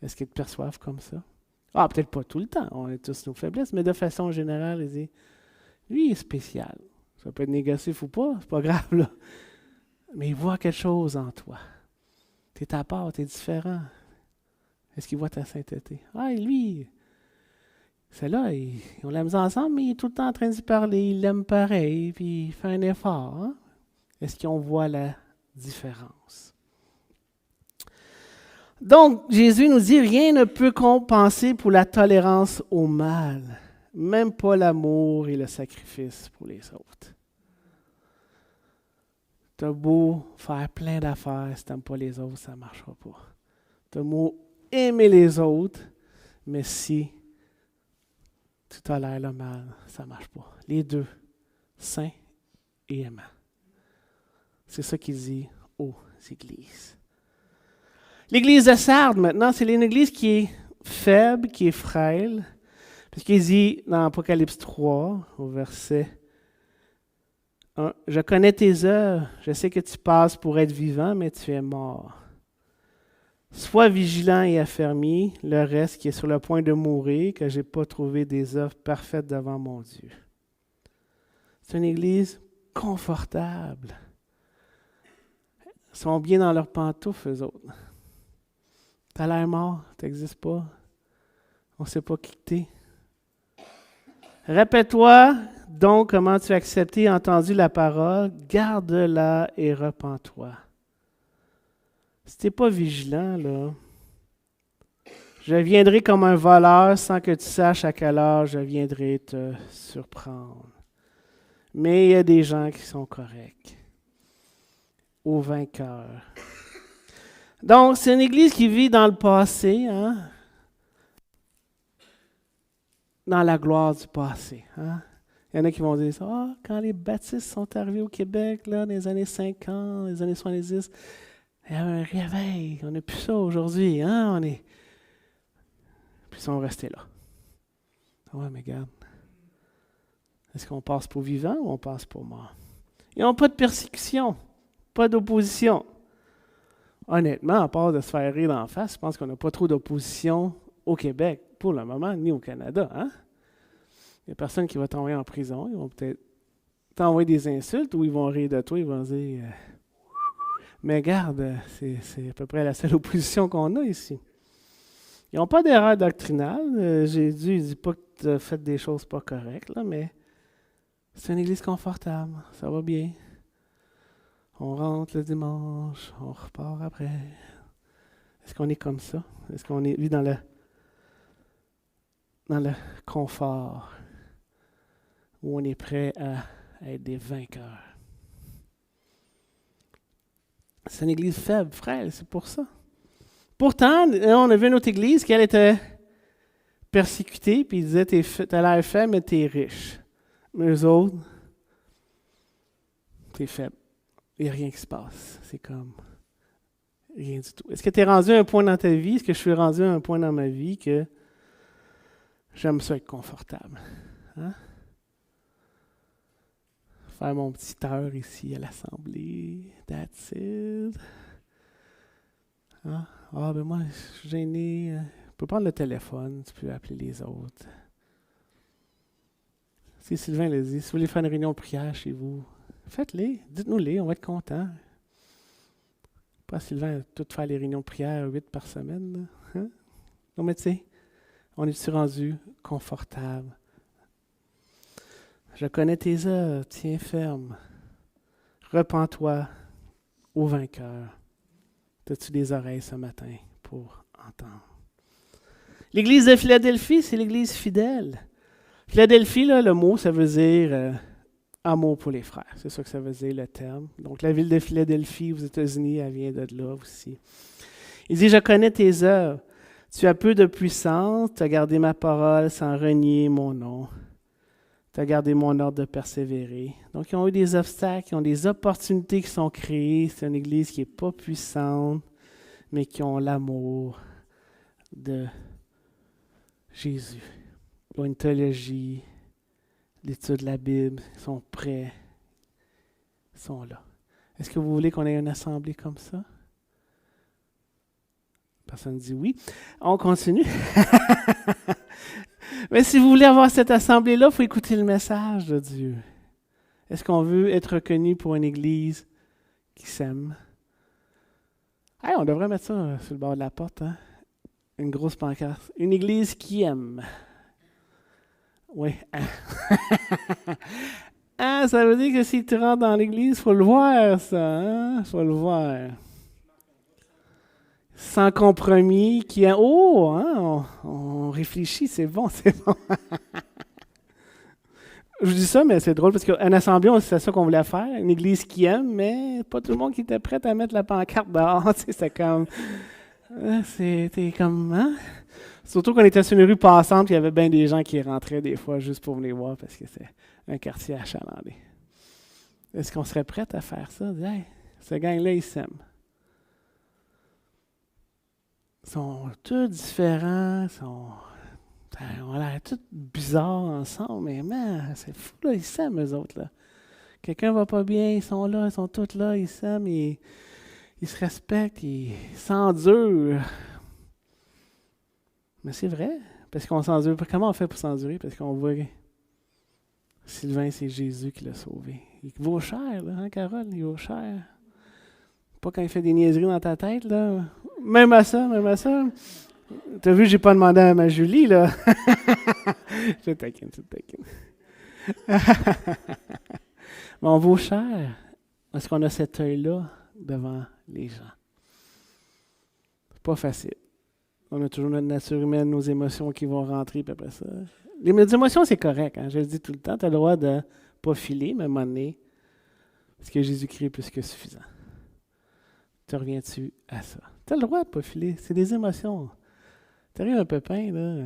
Est-ce qu'ils te perçoivent comme ça? Ah, peut-être pas tout le temps, on a tous nos faiblesses, mais de façon générale, ils disent, lui, il est spécial. Ça peut être négatif ou pas, c'est pas grave, là. Mais il voit quelque chose en toi. Tu es à part, tu es différent. Est-ce qu'il voit ta sainteté? Ah, et lui, c'est-là, on l'aime ensemble, mais il est tout le temps en train d'y parler, il l'aime pareil, puis il fait un effort. Hein? Est-ce qu'on voit la différence? Donc, Jésus nous dit, rien ne peut compenser pour la tolérance au mal, même pas l'amour et le sacrifice pour les autres. T'as beau faire plein d'affaires, si t'aimes pas les autres, ça ne marchera pas. T'as beau aimer les autres, mais si tu tolères le mal, ça ne marche pas. Les deux, saint et aimant. C'est ça qu'il dit aux églises. L'église de Sardes, maintenant, c'est une église qui est faible, qui est frêle, puisqu'il dit dans Apocalypse 3, au verset 1, « Je connais tes œuvres, je sais que tu passes pour être vivant, mais tu es mort. Sois vigilant et affermi, le reste qui est sur le point de mourir, que je n'ai pas trouvé des œuvres parfaites devant mon Dieu. » C'est une église confortable. Ils sont bien dans leurs pantoufles, eux autres. T'as l'air mort, t'existes pas. On ne sait pas qui t'es. Répète-toi donc comment tu as accepté et entendu la parole, garde-la et repens-toi. Si tu n'es pas vigilant, là, je viendrai comme un voleur sans que tu saches à quelle heure je viendrai te surprendre. Mais il y a des gens qui sont corrects. Au vainqueur. Donc, c'est une église qui vit dans le passé, hein? Dans la gloire du passé. Hein? Il y en a qui vont dire ça. Ah, quand les baptistes sont arrivés au Québec, là, dans les années 50, les années 70, il y avait un réveil. On n'a plus ça aujourd'hui. Hein? Puis ils sont restés là. Ouais, mais regarde. Est-ce qu'on passe pour vivant ou on passe pour mort? Ils n'ont pas de persécution, pas d'opposition. Honnêtement, à part de se faire rire d'en face, je pense qu'on n'a pas trop d'opposition au Québec, pour le moment, ni au Canada. Hein? Il n'y a personne qui va t'envoyer en prison. Ils vont peut-être t'envoyer des insultes ou ils vont rire de toi, ils vont dire mais regarde, c'est à peu près la seule opposition qu'on a ici. Ils n'ont pas d'erreur doctrinale. Jésus ne dit pas que tu as fait des choses pas correctes, là, mais c'est une église confortable. Ça va bien. On rentre le dimanche, on repart après. Est-ce qu'on est comme ça? Est-ce qu'on vit dans le confort où on est prêt à être des vainqueurs? C'est une église faible, frère, c'est pour ça. Pourtant, on a vu une autre église qui, elle, était persécutée, puis il disait, t'as l'air faible, mais t'es riche. Mais eux autres, t'es faible. Il n'y a rien qui se passe. C'est comme rien du tout. Est-ce que tu es rendu à un point dans ta vie? Est-ce que je suis rendu à un point dans ma vie que J'aime ça être confortable. Hein? Faire mon petit heure ici à l'Assemblée. That's it. Hein? Ah, ben moi, je suis gêné. Tu peux prendre le téléphone, tu peux appeler les autres. Si Sylvain l'a dit, si vous voulez faire une réunion de prière chez vous, faites-les, dites-nous-les, on va être contents. Pas Sylvain, tout faire les réunions de prière 8 par semaine. Là. Hein? Non, mais tu sais, on est-tu rendu confortable? Je connais tes œuvres, tiens ferme. Repens-toi au vainqueur. As-tu des oreilles ce matin pour entendre? L'Église de Philadelphie, c'est l'Église fidèle. Philadelphie, là, le mot, ça veut dire amour pour les frères. C'est ça que ça veut dire, le terme. Donc, la ville de Philadelphie aux États-Unis, elle vient de là aussi. Il dit, je connais tes œuvres. Tu as peu de puissance, tu as gardé ma parole sans renier mon nom. Tu as gardé mon ordre de persévérer. Donc, ils ont eu des obstacles, ils ont des opportunités qui sont créées. C'est une Église qui n'est pas puissante, mais qui ont l'amour de Jésus. Ils ont une théologie, l'étude de la Bible, ils sont prêts, ils sont là. Est-ce que vous voulez qu'on ait une assemblée comme ça? Personne ne dit oui. On continue. Mais si vous voulez avoir cette assemblée-là, il faut écouter le message de Dieu. Est-ce qu'on veut être reconnu pour une Église qui s'aime? Hey, on devrait mettre ça sur le bord de la porte, hein? Une grosse pancarte. Une Église qui aime. Oui. Ah, ça veut dire que si tu rentres dans l'Église, il faut le voir, ça. Il faut le voir. Sans compromis, qui a... Oh, hein, on réfléchit, c'est bon, c'est bon. Je dis ça, mais c'est drôle parce qu'en assemblée, c'est ça qu'on voulait faire, une église qui aime, mais pas tout le monde qui était prêt à mettre la pancarte dehors. C'était comme... C'était comme... Hein? Surtout qu'on était sur une rue passante, il y avait bien des gens qui rentraient des fois juste pour venir voir parce que c'est un quartier achalandé. Est-ce qu'on serait prêt à faire ça? Hey, ce gang-là, il s'aime. Ils sont tous différents, on a l'air tous bizarres ensemble, mais man, c'est fou, là, ils s'aiment, eux autres, là. Quelqu'un va pas bien, ils sont là, ils sont tous là, ils s'aiment, ils se respectent, ils s'endurent. Mais c'est vrai, parce qu'on s'endure. Comment on fait pour s'endurer? Parce qu'on voit Sylvain, c'est Jésus qui l'a sauvé. Il vaut cher, là, hein, Carole? Il vaut cher. Pas quand il fait des niaiseries dans ta tête, là. Même à ça. T'as vu, j'ai pas demandé à ma Julie, là. Je taquine. Mais on vaut cher parce qu'on a cet œil-là devant les gens. C'est pas facile. On a toujours notre nature humaine, nos émotions qui vont rentrer, puis après ça. Les émotions, c'est correct, hein? Je le dis tout le temps. Tu as le droit de pas filer, mais à un moment donné, parce que Jésus-Christ est plus que suffisant. Te reviens-tu à ça? Tu as le droit de ne pas filer. C'est des émotions. Tu arrives un pépin, là.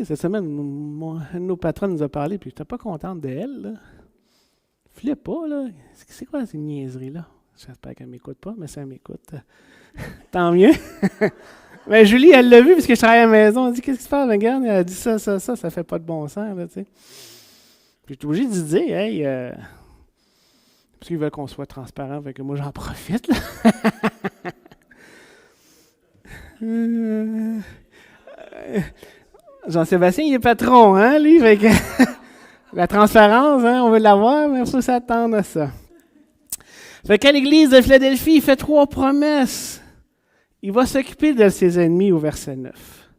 Cette semaine, un de nos patrons nous a parlé, puis je n'étais pas contente d'elle, là. Filais pas, là. C'est quoi ces niaiseries-là? J'espère qu'elle ne m'écoute pas, mais si elle m'écoute, tant mieux. Mais Julie, elle l'a vu, parce que je travaille à la maison. Elle dit, qu'est-ce qui se passe, regarde? Elle a dit ça fait pas de bon sens, là, tu sais. Puis j'étais obligé de dire, hey, parce qu'ils veulent qu'on soit transparent, fait que moi, j'en profite, là. Jean-Sébastien, il est patron, hein, lui, fait que la transparence, hein, on veut l'avoir, mais il faut s'attendre à ça. Fait qu'à l'église de Philadelphie, il fait 3 promesses. Il va s'occuper de ses ennemis au verset 9.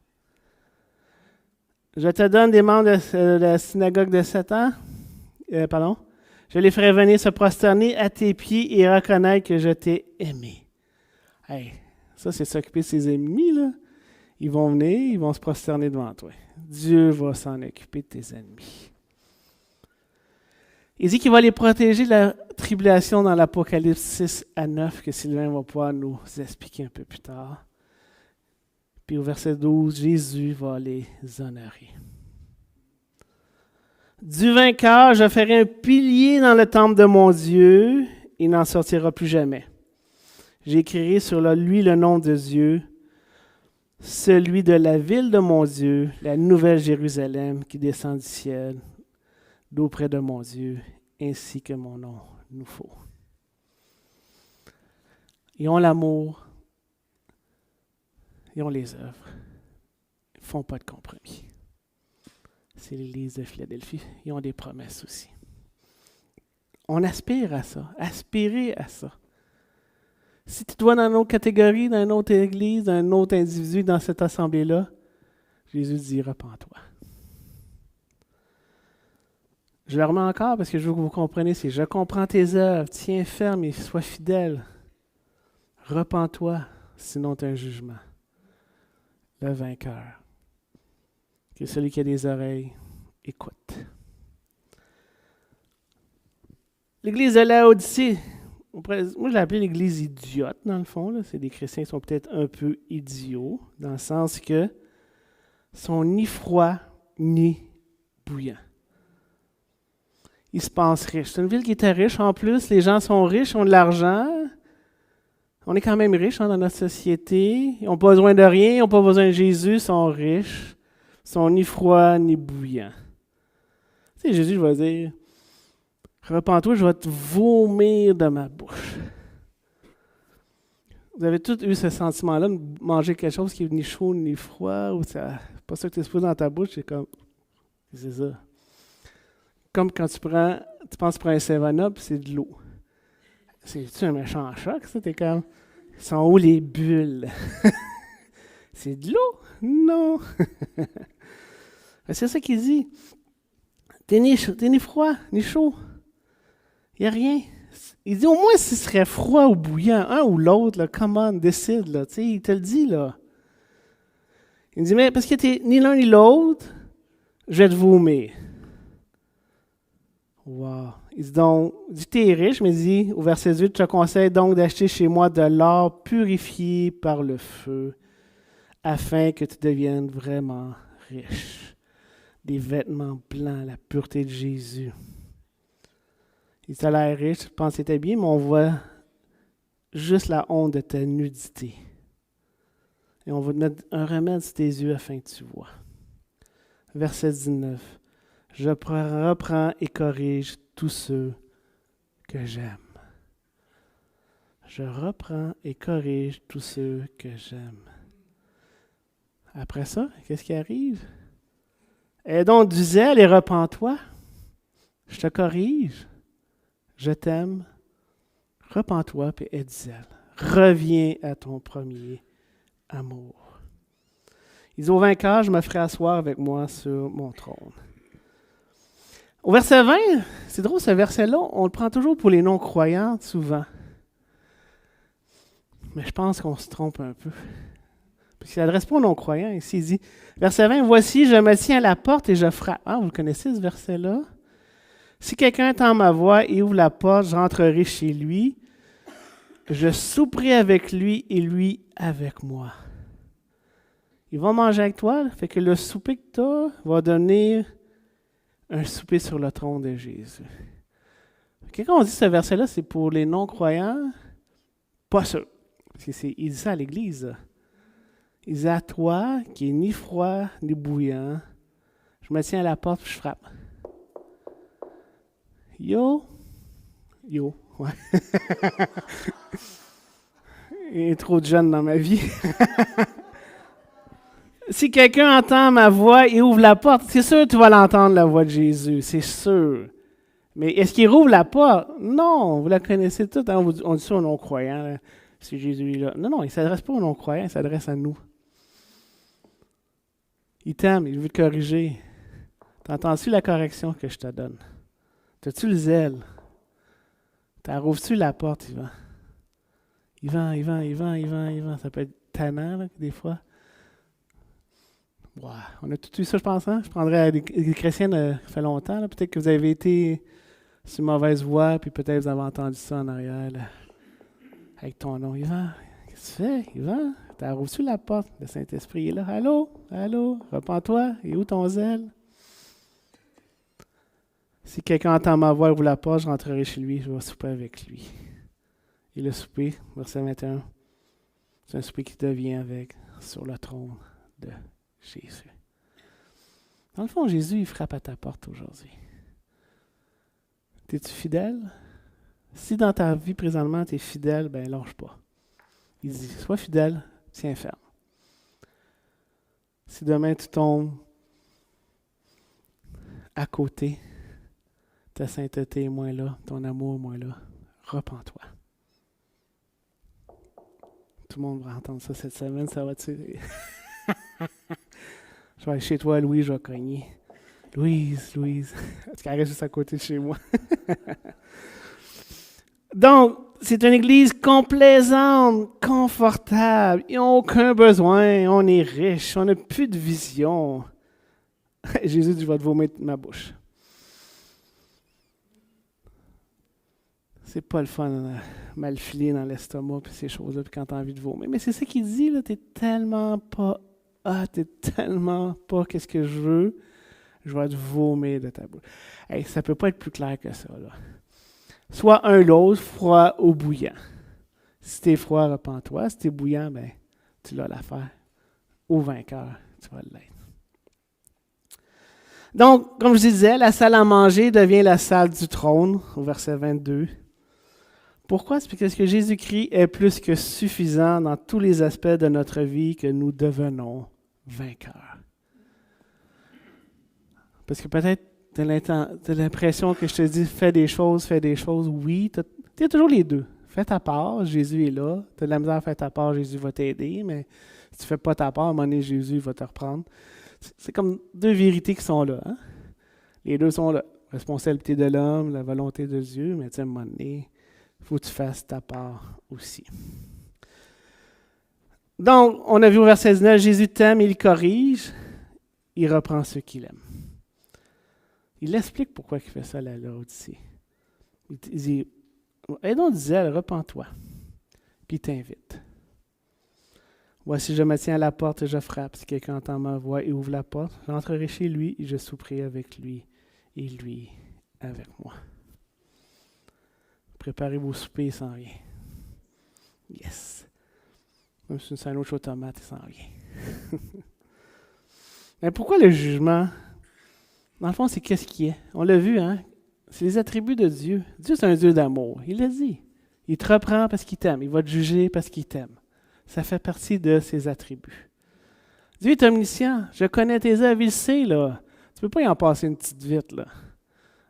Je te donne des membres de la synagogue de Satan. Je les ferai venir se prosterner à tes pieds et reconnaître que je t'ai aimé. Hey, ça, c'est s'occuper de ses ennemis, là. Ils vont venir, ils vont se prosterner devant toi. Dieu va s'en occuper de tes ennemis. Il dit qu'il va les protéger de la tribulation dans l'Apocalypse 6 à 9, que Sylvain va pouvoir nous expliquer un peu plus tard. Puis au verset 12, Jésus va les honorer. Du vainqueur, je ferai un pilier dans le temple de mon Dieu, il n'en sortira plus jamais. J'écrirai sur lui le nom de Dieu, celui de la ville de mon Dieu, la nouvelle Jérusalem qui descend du ciel, d'auprès de mon Dieu, ainsi que mon nom nous faut. Ils ont l'amour, ils ont les œuvres, ils ne font pas de compromis. C'est l'Église de Philadelphie, ils ont des promesses aussi. On aspire à ça, aspirez à ça. Si tu te vois dans une autre catégorie, dans une autre église, dans un autre individu dans cette assemblée-là, Jésus dit, repens-toi. Je le remets encore parce que je veux que vous compreniez, c'est je comprends tes œuvres, tiens ferme et sois fidèle. Repens-toi, sinon tu as un jugement. Le vainqueur. Que celui qui a des oreilles, écoute. L'église de Laodicée, moi je l'ai appelée l'église idiote dans le fond. Là. C'est des chrétiens qui sont peut-être un peu idiots, dans le sens que sont ni froids ni bouillants. Ils se pensent riches. C'est une ville qui était riche en plus. Les gens sont riches, ont de l'argent. On est quand même riches dans notre société. Ils n'ont pas besoin de rien, ils n'ont pas besoin de Jésus, ils sont riches. Ils sont ni froids ni bouillants. Tu sais, Jésus, je vais dire, repens-toi, je vais te vomir de ma bouche. Vous avez tous eu ce sentiment-là de manger quelque chose qui est ni chaud ni froid, ou ça, pas ça que tu exposes dans ta bouche, c'est comme, c'est ça. Comme quand tu penses que tu prends un 7-Up, c'est de l'eau. C'est-tu un méchant choc, ça? T'es comme, sont où les bulles? C'est de l'eau? Non! C'est ça qu'il dit. T'es ni froid, ni chaud. Il n'y a rien. Il dit au moins s'il serait froid ou bouillant, un ou l'autre, là, come on, décide. Là, il te le dit. Là. Il dit, mais parce que t'es ni l'un ni l'autre, je vais te vomir. Wow. Il dit donc, t'es riche, mais il dit au verset 8, je te conseille donc d'acheter chez moi de l'or purifié par le feu, afin que tu deviennes vraiment riche. Des vêtements blancs, la pureté de Jésus. Il t'a l'air riche, tu penses que t'es bien, mais on voit juste la honte de ta nudité. Et on va te mettre un remède sur tes yeux afin que tu vois. Verset 19. Je reprends et corrige tous ceux que j'aime. Je reprends et corrige tous ceux que j'aime. Après ça, qu'est-ce qui arrive? Aie donc du zèle et repens-toi. Je te corrige. Je t'aime. Repens-toi et aie du zèle. Reviens à ton premier amour. Il dit au vainqueur, je me ferai asseoir avec moi sur mon trône. Au verset 20, c'est drôle ce verset-là, on le prend toujours pour les non-croyants, souvent. Mais je pense qu'on se trompe un peu. Parce qu'il ne s'adresse pas aux non-croyants ici. Il dit, verset 20, « Voici, je me tiens à la porte et je frappe. » Ah, vous le connaissez ce verset-là? « Si quelqu'un entend ma voix et ouvre la porte, j'entrerai chez lui. Je souperai avec lui et lui avec moi. » Il va manger avec toi, fait que le souper que tu as va donner un souper sur le trône de Jésus. Quand on dit ce verset-là, c'est pour les non-croyants? Pas sûr. Parce il dit ça à l'Église. Là. Il dit à toi, qui est ni froid ni bouillant, je me tiens à la porte et je frappe. Yo, ouais. Il y a trop de jeunes dans ma vie. Si quelqu'un entend ma voix et ouvre la porte, c'est sûr que tu vas l'entendre, la voix de Jésus, c'est sûr. Mais est-ce qu'il rouvre la porte? Non, vous la connaissez toutes. Hein? On dit ça aux non-croyants, là, si Jésus est là. Non, il ne s'adresse pas aux non-croyants, il s'adresse à nous. Il t'aime, il veut te corriger. T'entends-tu la correction que je te donne? T'as-tu le zèle? Rouvres-tu la porte, Yvan? Yvan. Ça peut être tannant, là, des fois. Wow. On a tout eu ça, je pense. Hein? Je prendrais des chrétiennes, ça fait longtemps. Là. Peut-être que vous avez été sur une mauvaise voie, puis peut-être vous avez entendu ça en arrière, là, avec ton nom. Yvan, qu'est-ce que tu fais, Yvan? T'as reçu la porte, le Saint-Esprit est là. Allô, repens-toi, et où ton zèle? Si quelqu'un entend ma voix et ouvre la porte, je rentrerai chez lui, je vais souper avec lui. Et le souper, verset 21, c'est un souper qui devient avec sur le trône de Jésus. Dans le fond, Jésus, il frappe à ta porte aujourd'hui. Es-tu fidèle? Si dans ta vie présentement, tu es fidèle, ben lâche pas. Il dit, sois fidèle, tiens ferme. Si demain tu tombes à côté, ta sainteté est moins là, ton amour est moins là, repens-toi. Tout le monde va entendre ça cette semaine, ça va tirer. Je vais aller chez toi, Louise, je vais cogner. Louise, tu restes juste à côté de chez moi. Donc, c'est une église complaisante, confortable. Ils n'ont aucun besoin, on est riche, on n'a plus de vision. Jésus dit, je vais te vomir de ma bouche. C'est pas le fun, mal filé dans l'estomac, puis ces choses-là, puis quand tu as envie de vomir. Mais c'est ça qu'il dit, là, t'es tellement pas qu'est-ce que je veux, je vais te vomir de ta bouche. Hey, ça peut pas être plus clair que ça, là. Soit un l'autre, froid ou bouillant. Si t'es froid, repens-toi. Si t'es bouillant, ben, tu l'as l'affaire. Au vainqueur, tu vas l'être. Donc, comme je disais, la salle à manger devient la salle du trône, au verset 22. Pourquoi? C'est parce que Jésus-Christ est plus que suffisant dans tous les aspects de notre vie que nous devenons vainqueurs. Parce que peut-être tu as l'impression que je te dis fais des choses. Oui, tu as toujours les deux. Fais ta part, Jésus est là. Tu as de la misère à faire ta part, Jésus va t'aider. Mais si tu ne fais pas ta part, à un moment donné, Jésus va te reprendre. C'est comme deux vérités qui sont là. Hein? Les deux sont là. Responsabilité de l'homme, la volonté de Dieu. Mais à un moment donné, il faut que tu fasses ta part aussi. Donc, on a vu au verset 19, Jésus t'aime, il corrige, il reprend ceux qu'il aime. Il explique pourquoi il fait ça à la Laodicée. Il dit, aidons Zèle, repens-toi, puis il t'invite. Voici, je me tiens à la porte et je frappe. Si quelqu'un entend ma voix et ouvre la porte, j'entrerai chez lui et je souperai avec lui et lui avec moi. Préparez vos soupers, il s'en vient. Yes. Même si c'est un autre aux tomates, il s'en vient. Mais pourquoi le jugement? Dans le fond, c'est qu'est-ce qui est. On l'a vu, hein? C'est les attributs de Dieu. Dieu, c'est un Dieu d'amour. Il l'a dit. Il te reprend parce qu'il t'aime. Il va te juger parce qu'il t'aime. Ça fait partie de ses attributs. Dieu est omniscient. Je connais tes œuvres, il le sait, là. Tu ne peux pas y en passer une petite vite, là.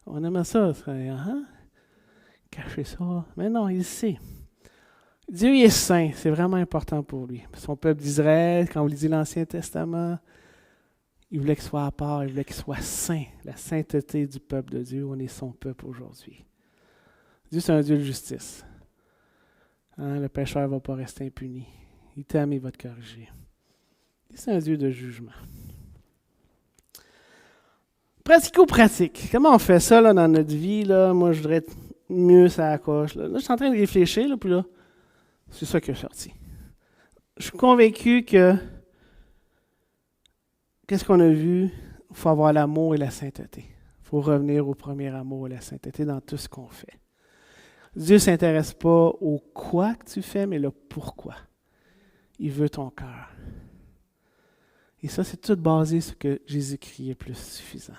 On aime ça. Cacher ça. Mais non, il le sait. Dieu il est saint. C'est vraiment important pour lui. Son peuple d'Israël, quand on lisait l'Ancien Testament, il voulait qu'il soit à part, il voulait qu'il soit saint. La sainteté du peuple de Dieu, on est son peuple aujourd'hui. Dieu, c'est un Dieu de justice. Hein, le pécheur ne va pas rester impuni. Il t'aime, il va te corriger. C'est un Dieu de jugement. Pratico-pratique. Comment on fait ça là, dans notre vie? Là? Moi, je voudrais être mieux ça la coche. Là, je suis en train de réfléchir, là, puis là, c'est ça qui est sorti. Je suis convaincu que qu'est-ce qu'on a vu? Il faut avoir l'amour et la sainteté. Il faut revenir au premier amour et la sainteté dans tout ce qu'on fait. Dieu ne s'intéresse pas au quoi que tu fais, mais le pourquoi. Il veut ton cœur. Et ça, c'est tout basé sur ce que Jésus-Christ est plus suffisant.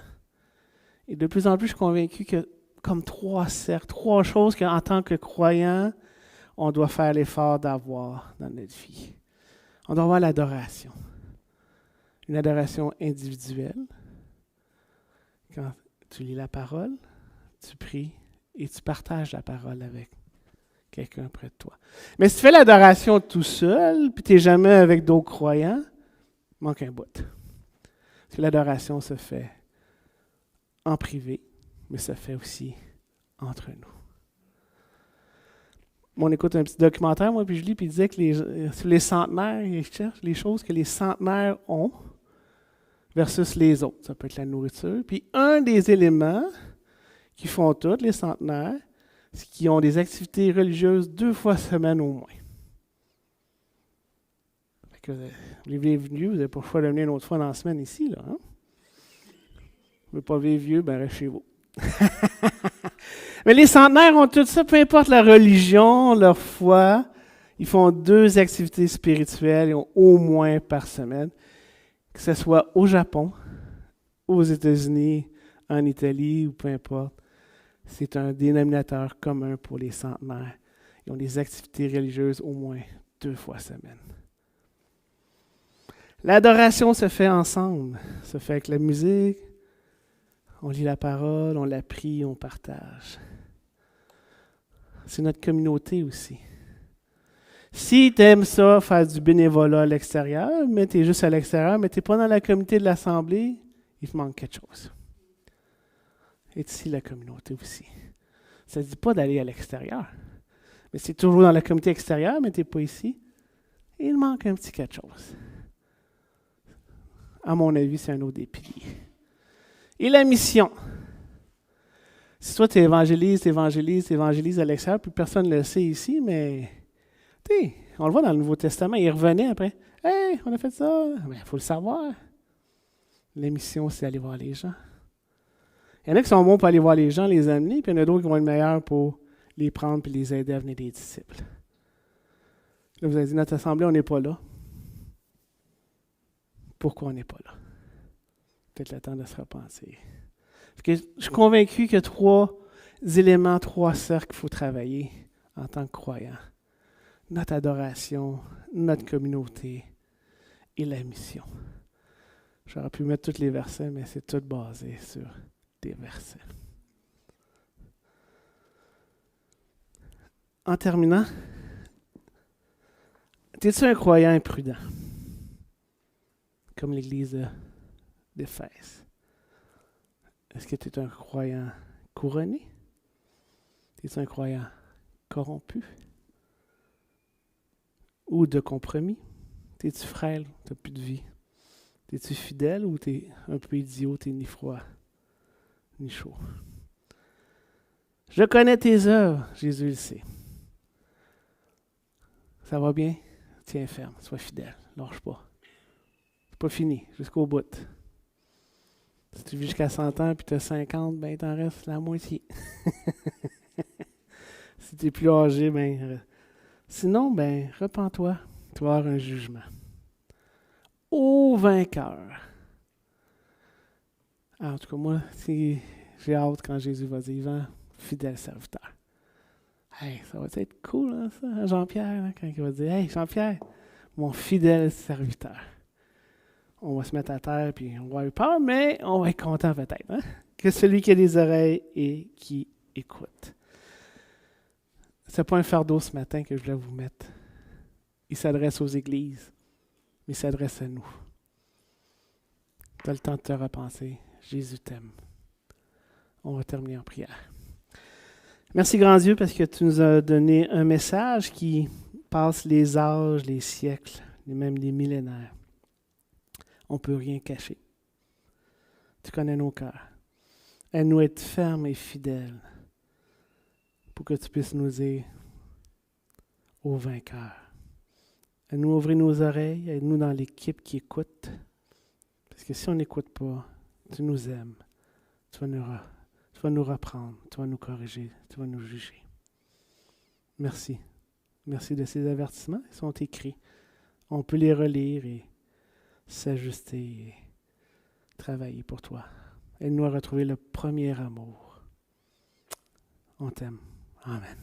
Et de plus en plus, je suis convaincu que comme trois cercles, trois choses qu'en tant que croyant, on doit faire l'effort d'avoir dans notre vie. On doit avoir l'adoration. Une adoration individuelle. Quand tu lis la parole, tu pries et tu partages la parole avec quelqu'un près de toi. Mais si tu fais l'adoration tout seul, puis tu n'es jamais avec d'autres croyants, il manque un bout. Parce que l'adoration se fait en privé, mais se fait aussi entre nous. On écoute un petit documentaire, moi, puis je lis, puis il disait que sur les centenaires, ils cherchent les choses que les centenaires ont versus les autres. Ça peut être la nourriture. Puis un des éléments qui font tous les centenaires, c'est qu'ils ont des activités religieuses 2 fois semaine au moins. Fait que vous vivez vieux, vous n'avez pas le choix de venir une autre fois dans la semaine ici, là. Hein? Vous ne voulez pas vivre vieux, ben restez chez vous. Mais les centenaires ont tout ça, peu importe la religion, leur foi, Ils font 2 activités spirituelles au moins par semaine, que ce soit au Japon, aux États-Unis, en Italie ou peu importe. C'est un dénominateur commun pour les centenaires. Ils ont des activités religieuses au moins 2 fois semaine. L'adoration se fait ensemble, se fait avec la musique, on lit la parole, on la prie, on partage. C'est notre communauté aussi. Si tu aimes ça, faire du bénévolat à l'extérieur, mais tu es juste à l'extérieur, mais tu n'es pas dans la communauté de l'Assemblée, il te manque quelque chose. Et ici, la communauté aussi. Ça ne dit pas d'aller à l'extérieur. Mais c'est toujours dans la communauté extérieure, mais tu n'es pas ici. Il manque un petit quelque chose. À mon avis, c'est un autre des piliers. Et la mission. Si toi, tu évangélises à l'extérieur, puis personne ne le sait ici, mais on le voit dans le Nouveau Testament, il revenait après. Hey, on a fait ça. Mais il faut le savoir. La mission, c'est aller voir les gens. Il y en a qui sont bons pour aller voir les gens, les amener, puis il y en a d'autres qui vont être meilleurs pour les prendre et les aider à devenir des disciples. Là, vous avez dit, notre assemblée, on n'est pas là. Pourquoi on n'est pas là? Peut-être le temps de se repenser. Parce que je suis convaincu qu'il y a 3 éléments, 3 cercles qu'il faut travailler en tant que croyant. Notre adoration, notre communauté et la mission. J'aurais pu mettre tous les versets, mais c'est tout basé sur des versets. En terminant, es-tu un croyant imprudent? Comme l'Église d'Éphèse. Est-ce que tu es un croyant couronné? Es-tu un croyant corrompu? Ou de compromis? Es-tu frêle? Tu n'as plus de vie? Es-tu fidèle ou tu es un peu idiot? Tu n'es ni froid, ni chaud? Je connais tes œuvres, Jésus le sait. Ça va bien? Tiens ferme, sois fidèle, lâche pas. C'est pas fini, jusqu'au bout. Si tu vis jusqu'à 100 ans et tu as 50, ben t'en restes la moitié. Si tu es plus âgé, ben sinon, ben repens-toi, tu vas avoir un jugement. Ô vainqueur! En tout cas, moi, j'ai hâte quand Jésus va dire, Yvan, fidèle serviteur. Hey, ça va être cool, hein, ça, Jean-Pierre, hein, quand il va dire, hey, Jean-Pierre, mon fidèle serviteur. On va se mettre à terre, puis on va avoir peur, mais on va être content peut-être. Hein? Que celui qui a des oreilles et qui écoute. Ce n'est pas un fardeau ce matin que je voulais vous mettre. Il s'adresse aux églises, mais il s'adresse à nous. Tu as le temps de te repenser. Jésus t'aime. On va terminer en prière. Merci, grand Dieu, parce que tu nous as donné un message qui passe les âges, les siècles, et même les millénaires. On ne peut rien cacher. Tu connais nos cœurs. Aide-nous à être fermes et fidèles pour que tu puisses nous dire au vainqueur. Aide-nous à ouvrir nos oreilles, aide-nous dans l'équipe qui écoute. Parce que si on n'écoute pas, tu nous aimes. Tu vas nous reprendre, tu vas nous corriger, tu vas nous juger. Merci. Merci de ces avertissements. Ils sont écrits. On peut les relire et s'ajuster et travailler pour toi. Aide-nous à retrouver le premier amour. On t'aime. Amen.